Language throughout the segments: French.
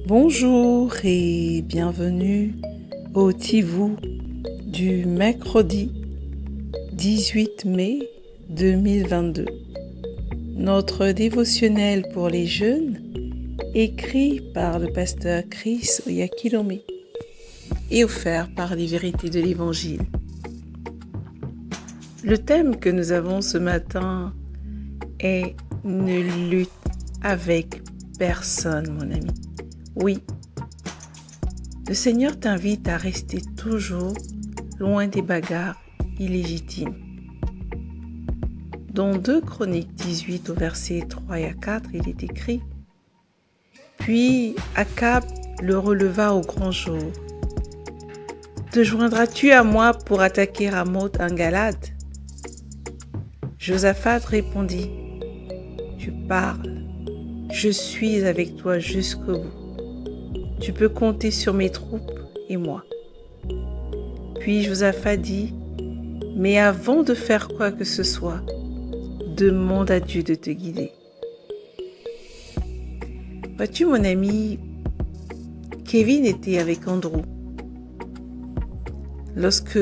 Bonjour et bienvenue au Tivou du mercredi 18 mai 2022. Notre dévotionnel pour les jeunes, écrit par le pasteur Chris Oyakilome et offert par les vérités de l'Évangile. Le thème que nous avons ce matin est « Ne lutte avec personne, mon ami ». Oui, le Seigneur t'invite à rester toujours loin des bagarres illégitimes. Dans 2 Chroniques 18 au verset 3 et à 4, il est écrit « Puis Akab le releva au grand jour. Te joindras-tu à moi pour attaquer Ramoth en Galade ?» Josaphat répondit « Tu parles, je suis avec toi jusqu'au bout. Tu peux compter sur mes troupes et moi. » Puis Josaphat dit, « Mais avant de faire quoi que ce soit, demande à Dieu de te guider. » Vois-tu, mon ami, Kevin était avec Andrew. Lorsque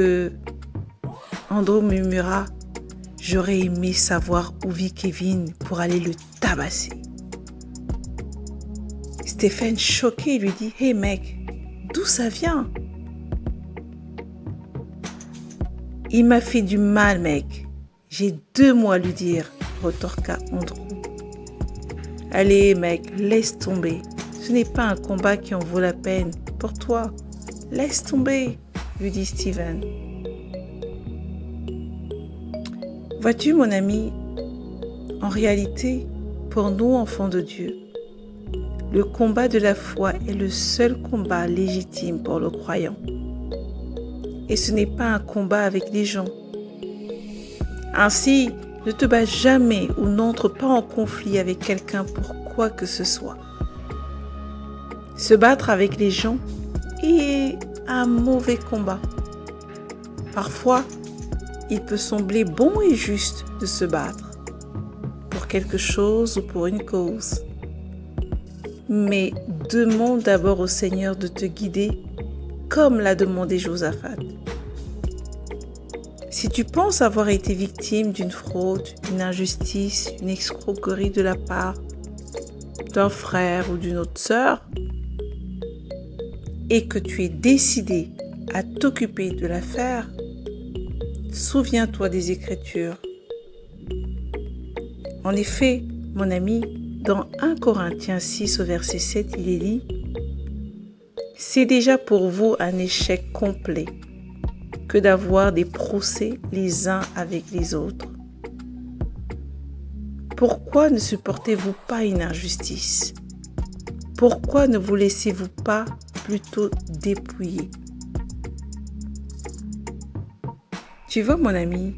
Andrew murmura, « J'aurais aimé savoir où vit Kevin pour aller le tabasser. » Stéphane, choqué, lui dit « Hey mec, d'où ça vient ?»« Il m'a fait du mal, mec. J'ai 2 mots à lui dire, » retorqua Andrew. « Allez, mec, laisse tomber. Ce n'est pas un combat qui en vaut la peine. Pour toi, laisse tomber, » lui dit Steven. Vois-tu, mon ami, en réalité, pour nous, enfants de Dieu, le combat de la foi est le seul combat légitime pour le croyant. Et ce n'est pas un combat avec les gens. Ainsi, ne te bats jamais ou n'entre pas en conflit avec quelqu'un pour quoi que ce soit. Se battre avec les gens est un mauvais combat. Parfois, il peut sembler bon et juste de se battre pour quelque chose ou pour une cause. Mais demande d'abord au Seigneur de te guider comme l'a demandé Josaphat. Si tu penses avoir été victime d'une fraude, une injustice, une escroquerie de la part d'un frère ou d'une autre sœur, et que tu es décidé à t'occuper de l'affaire, souviens-toi des Écritures. En effet, mon ami, dans 1 Corinthiens 6 au verset 7, il est dit « C'est déjà pour vous un échec complet que d'avoir des procès les uns avec les autres. Pourquoi ne supportez-vous pas une injustice? Pourquoi ne vous laissez-vous pas plutôt dépouiller? » Tu vois, mon ami,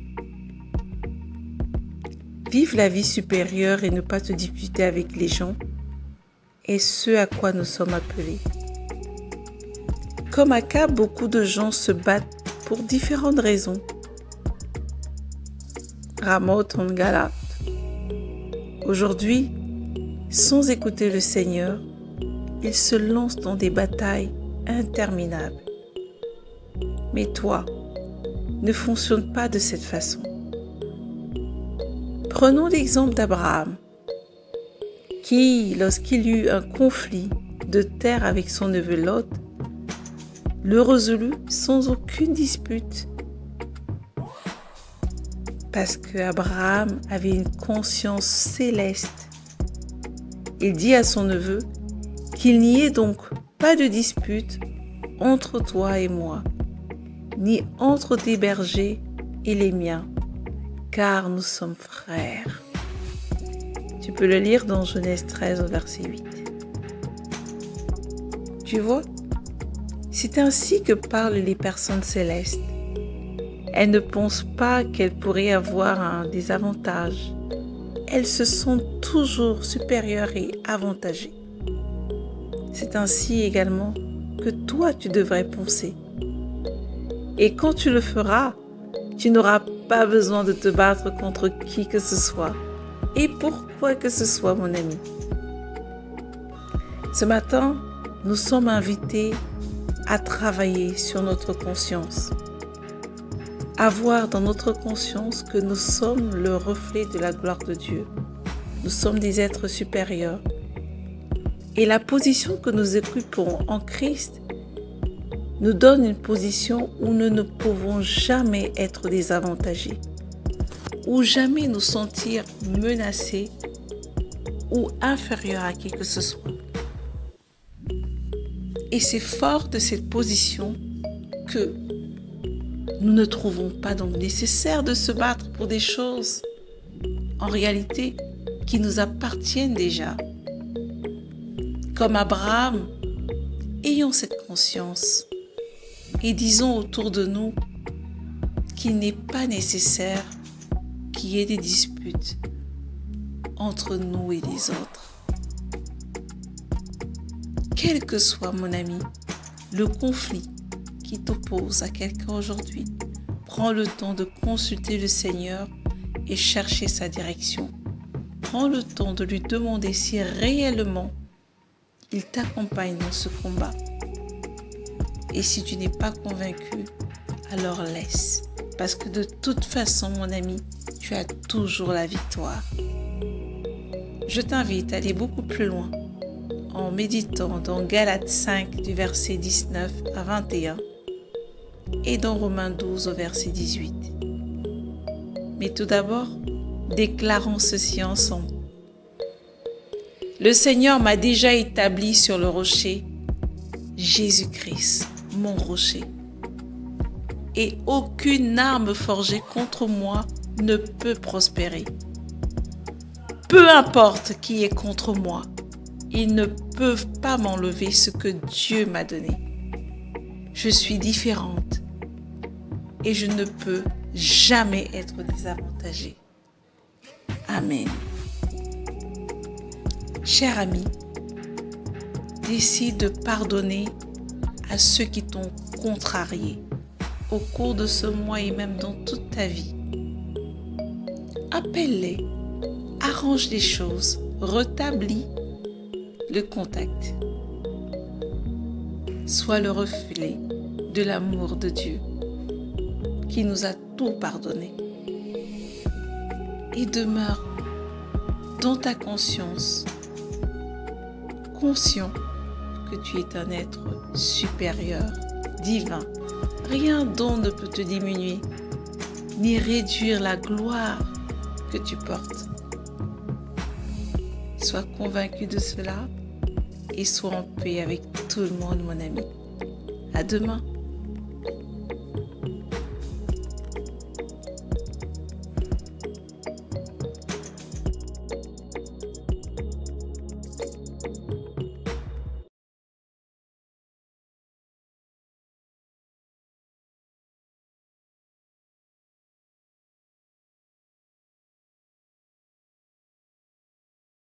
vivre la vie supérieure et ne pas te disputer avec les gens est ce à quoi nous sommes appelés. Comme Akab, beaucoup de gens se battent pour différentes raisons. Ramoth en Galade. Aujourd'hui, sans écouter le Seigneur, ils se lancent dans des batailles interminables. Mais toi, ne fonctionne pas de cette façon. Prenons l'exemple d'Abraham, qui, lorsqu'il eut un conflit de terre avec son neveu Lot, le résolut sans aucune dispute. Parce qu'Abraham avait une conscience céleste. Il dit à son neveu qu'il n'y ait donc pas de dispute entre toi et moi, ni entre tes bergers et les miens, car nous sommes frères. Tu peux le lire dans Genèse 13 au verset 8. Tu vois, c'est ainsi que parlent les personnes célestes. Elles ne pensent pas qu'elles pourraient avoir un désavantage. Elles se sentent toujours supérieures et avantagées. C'est ainsi également que toi tu devrais penser. Et quand tu le feras, tu n'auras pas besoin de te battre contre qui que ce soit et pour quoi que ce soit, mon ami. Ce matin, nous sommes invités à travailler sur notre conscience, à voir dans notre conscience que nous sommes le reflet de la gloire de Dieu. Nous sommes des êtres supérieurs. Et la position que nous occupons en Christ nous donne une position où nous ne pouvons jamais être désavantagés, ou jamais nous sentir menacés ou inférieurs à qui que ce soit. Et c'est fort de cette position que nous ne trouvons pas donc nécessaire de se battre pour des choses, en réalité, qui nous appartiennent déjà. Comme Abraham, ayons cette conscience et disons autour de nous qu'il n'est pas nécessaire qu'il y ait des disputes entre nous et les autres. Quel que soit, mon ami, le conflit qui t'oppose à quelqu'un aujourd'hui, prends le temps de consulter le Seigneur et chercher sa direction. Prends le temps de lui demander si réellement il t'accompagne dans ce combat. Et si tu n'es pas convaincu, alors laisse. Parce que de toute façon, mon ami, tu as toujours la victoire. Je t'invite à aller beaucoup plus loin en méditant dans Galates 5 du verset 19 à 21 et dans Romains 12 au verset 18. Mais tout d'abord, déclarons ceci ensemble. Le Seigneur m'a déjà établi sur le rocher, Jésus-Christ, mon rocher. Et aucune arme forgée contre moi ne peut prospérer. Peu importe qui est contre moi, ils ne peuvent pas m'enlever ce que Dieu m'a donné. Je suis différente et je ne peux jamais être désavantagée. Amen. Cher ami, décide de pardonner à ceux qui t'ont contrarié au cours de ce mois et même dans toute ta vie. Appelle-les, arrange les choses, rétablis le contact. Sois le reflet de l'amour de Dieu qui nous a tout pardonné. Et demeure dans ta conscience, conscient que tu es un être supérieur, divin. Rien dont ne peut te diminuer, ni réduire la gloire que tu portes. Sois convaincu de cela et sois en paix avec tout le monde, mon ami. À demain.